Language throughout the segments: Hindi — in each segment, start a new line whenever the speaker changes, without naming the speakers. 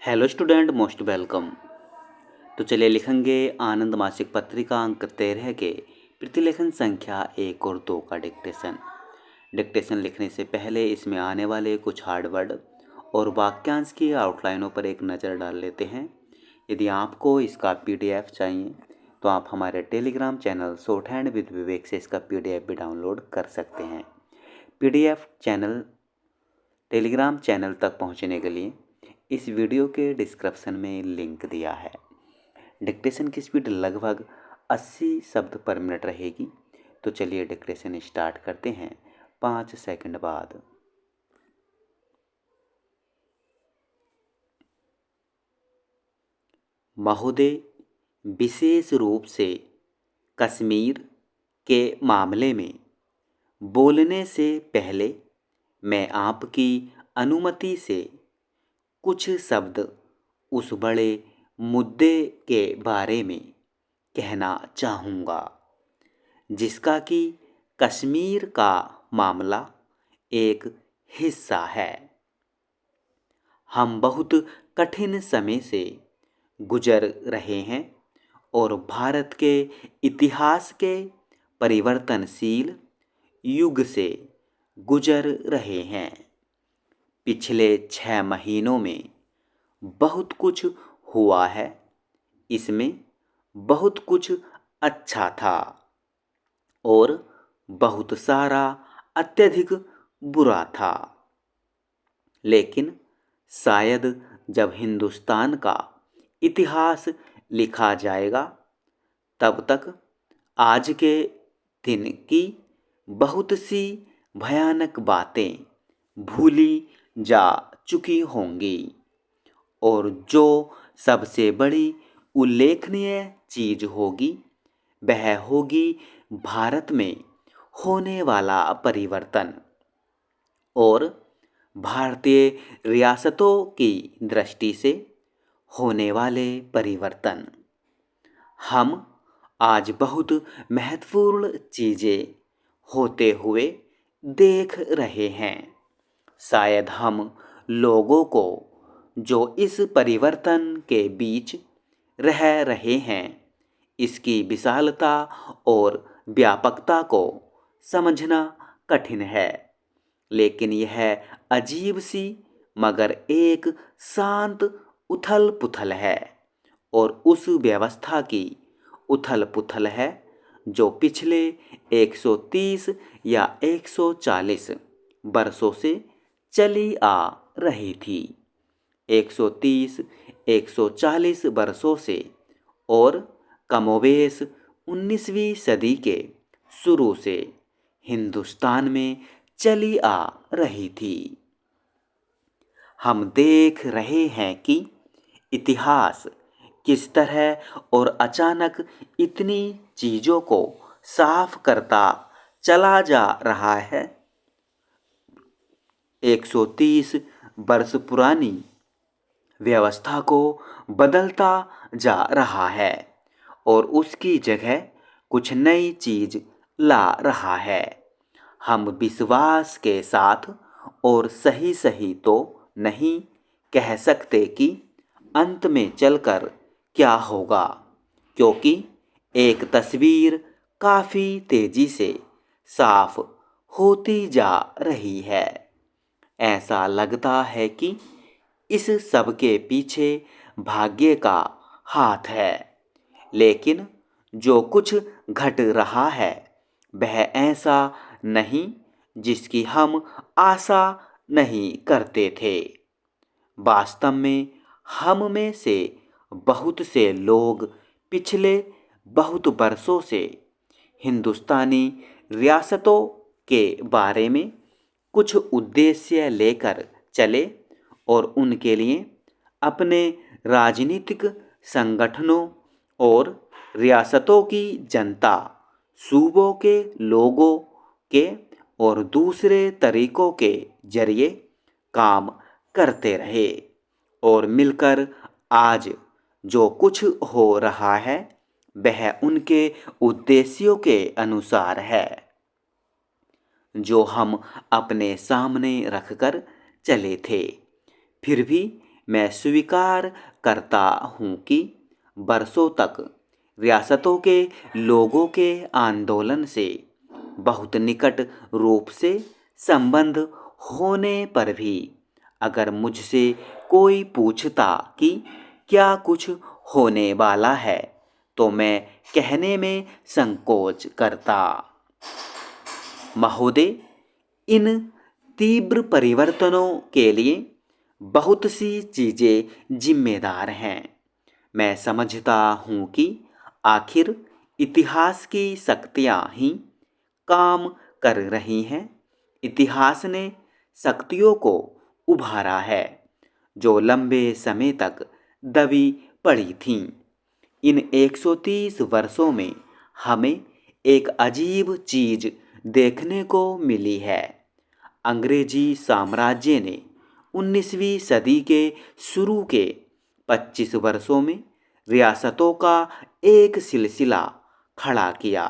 Hello student, most welcome. तो चलिए लिखेंगे आनंद मासिक पत्रिका अंक 13 के प्रतिलेखन संख्या 1 और 2 का डिक्टेशन। डिक्टेशन लिखने से पहले इसमें आने वाले कुछ हार्ड वर्ड और वाक्यांश की आउटलाइनों पर एक नज़र डाल लेते हैं। यदि आपको इसका पीडीएफ चाहिए तो आप हमारे Telegram channel short hand with Vivek से इसका पीडीएफ भी डाउनलोड कर सकते हैं। पीडीएफ चैनल टेलीग्राम चैनल तक पहुंचने के लिए इस वीडियो के डिस्क्रिप्शन में लिंक दिया है। डिक्टेशन की स्पीड लगभग 80 शब्द पर मिनट रहेगी। तो चलिए डिक्टेशन स्टार्ट करते हैं 5 सेकंड बाद। महोदय, विशेष रूप से कश्मीर के मामले में बोलने से पहले मैं आपकी अनुमति से कुछ शब्द उस बड़े मुद्दे के बारे में कहना चाहूँगा जिसका कि कश्मीर का मामला एक हिस्सा है। हम बहुत कठिन समय से गुजर रहे हैं और भारत के इतिहास के परिवर्तनशील युग से गुजर रहे हैं। पिछले 6 महीनों में बहुत कुछ हुआ है। इसमें बहुत कुछ अच्छा था और बहुत सारा अत्यधिक बुरा था। लेकिन शायद जब हिंदुस्तान का इतिहास लिखा जाएगा तब तक आज के दिन की बहुत सी भयानक बातें भूली जा चुकी होंगी और जो सबसे बड़ी उल्लेखनीय चीज होगी वह होगी भारत में होने वाला परिवर्तन और भारतीय रियासतों की दृष्टि से होने वाले परिवर्तन। हम आज बहुत महत्वपूर्ण चीज़ें होते हुए देख रहे हैं। शायद हम लोगों को जो इस परिवर्तन के बीच रह रहे हैं इसकी विशालता और व्यापकता को समझना कठिन है। लेकिन यह अजीब सी मगर एक शांत उथल पुथल है और उस व्यवस्था की उथल पुथल है जो पिछले 130 या 140 वर्षों से चली आ रही थी। 130-140 वर्षों से और कमोबेश 19वीं सदी के शुरू से हिंदुस्तान में चली आ रही थी। हम देख रहे हैं कि इतिहास किस तरह और अचानक इतनी चीज़ों को साफ करता चला जा रहा है। 130 वर्ष पुरानी व्यवस्था को बदलता जा रहा है और उसकी जगह कुछ नई चीज ला रहा है। हम विश्वास के साथ और सही सही तो नहीं कह सकते कि अंत में चलकर क्या होगा, क्योंकि एक तस्वीर काफ़ी तेजी से साफ होती जा रही है। ऐसा लगता है कि इस सब के पीछे भाग्य का हाथ है, लेकिन जो कुछ घट रहा है वह ऐसा नहीं जिसकी हम आशा नहीं करते थे। वास्तव में हम में से बहुत से लोग पिछले बहुत वर्षों से हिंदुस्तानी रियासतों के बारे में कुछ उद्देश्य लेकर चले और उनके लिए अपने राजनीतिक संगठनों और रियासतों की जनता, सूबों के लोगों के और दूसरे तरीकों के जरिए काम करते रहे और मिलकर आज जो कुछ हो रहा है वह उनके उद्देश्यों के अनुसार है जो हम अपने सामने रखकर चले थे। फिर भी मैं स्वीकार करता हूँ कि बरसों तक रियासतों के लोगों के आंदोलन से बहुत निकट रूप से संबंध होने पर भी अगर मुझसे कोई पूछता कि क्या कुछ होने वाला है तो मैं कहने में संकोच करता। महोदय, इन तीव्र परिवर्तनों के लिए बहुत सी चीज़ें जिम्मेदार हैं। मैं समझता हूँ कि आखिर इतिहास की शक्तियाँ ही काम कर रही हैं। इतिहास ने शक्तियों को उभारा है जो लंबे समय तक दबी पड़ी थीं। इन 130 वर्षों में हमें एक अजीब चीज़ देखने को मिली है। अंग्रेजी साम्राज्य ने 19वीं सदी के शुरू के 25 वर्षों में रियासतों का एक सिलसिला खड़ा किया।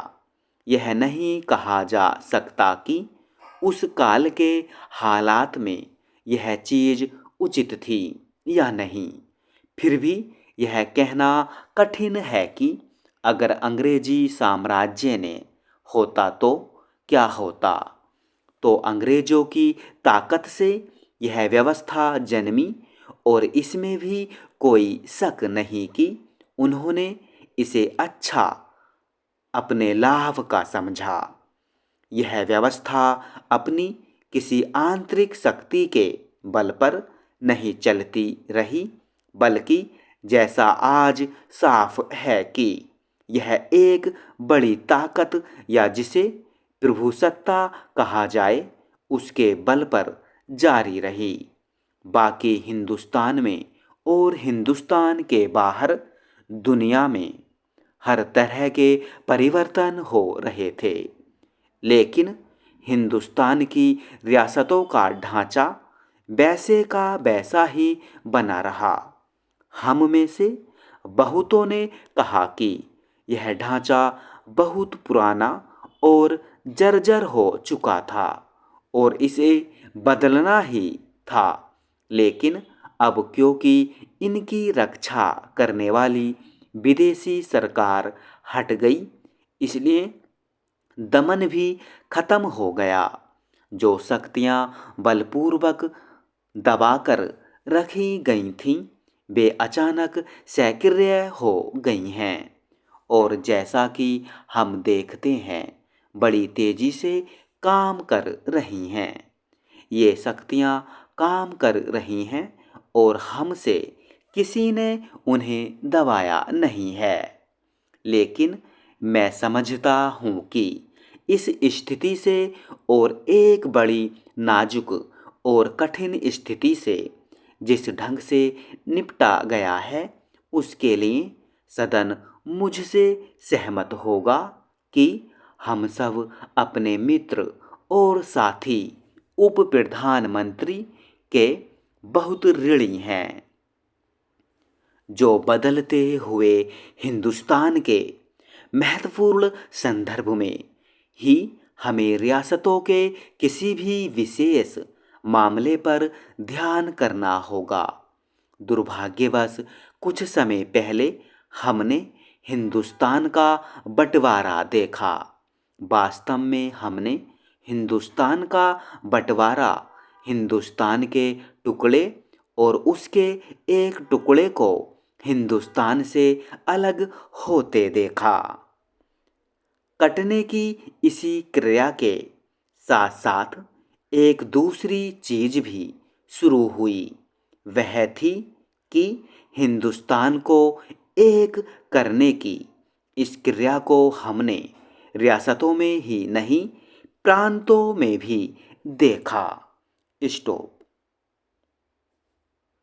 यह नहीं कहा जा सकता कि उस काल के हालात में यह चीज़ उचित थी या नहीं। फिर भी यह कहना कठिन है कि अगर अंग्रेजी साम्राज्य ने होता तो क्या होता। तो अंग्रेजों की ताकत से यह व्यवस्था जन्मी और इसमें भी कोई शक नहीं कि उन्होंने इसे अच्छा अपने लाभ का समझा। यह व्यवस्था अपनी किसी आंतरिक शक्ति के बल पर नहीं चलती रही, बल्कि जैसा आज साफ है कि यह एक बड़ी ताकत या जिसे प्रभुसत्ता कहा जाए उसके बल पर जारी रही। बाकी हिंदुस्तान में और हिंदुस्तान के बाहर दुनिया में हर तरह के परिवर्तन हो रहे थे, लेकिन हिंदुस्तान की रियासतों का ढांचा वैसे का वैसा ही बना रहा। हम में से बहुतों ने कहा कि यह ढांचा बहुत पुराना और जर्जर हो चुका था और इसे बदलना ही था, लेकिन अब क्योंकि इनकी रक्षा करने वाली विदेशी सरकार हट गई, इसलिए दमन भी खत्म हो गया। जो शक्तियाँ बलपूर्वक दबाकर रखी गई थीं वे अचानक सक्रिय हो गई हैं और जैसा कि हम देखते हैं बड़ी तेजी से काम कर रही हैं। ये शक्तियाँ काम कर रही हैं और हमसे किसी ने उन्हें दबाया नहीं है। लेकिन मैं समझता हूँ कि इस स्थिति से और एक बड़ी नाजुक और कठिन स्थिति से जिस ढंग से निपटा गया है उसके लिए सदन मुझसे सहमत होगा कि हम सब अपने मित्र और साथी उप प्रधानमंत्री के बहुत ऋणी हैं, जो बदलते हुए हिंदुस्तान के महत्वपूर्ण संदर्भ में ही हमें रियासतों के किसी भी विशेष मामले पर ध्यान करना होगा। दुर्भाग्यवश कुछ समय पहले हमने हिंदुस्तान का बंटवारा देखा। वास्तव में हमने हिंदुस्तान का बंटवारा हिंदुस्तान के टुकड़े और उसके एक टुकड़े को हिंदुस्तान से अलग होते देखा। कटने की इसी क्रिया के साथ साथ एक दूसरी चीज भी शुरू हुई। वह थी कि हिंदुस्तान को एक करने की इस क्रिया को हमने रियासतों में ही नहीं प्रांतों में भी देखा। स्टॉप।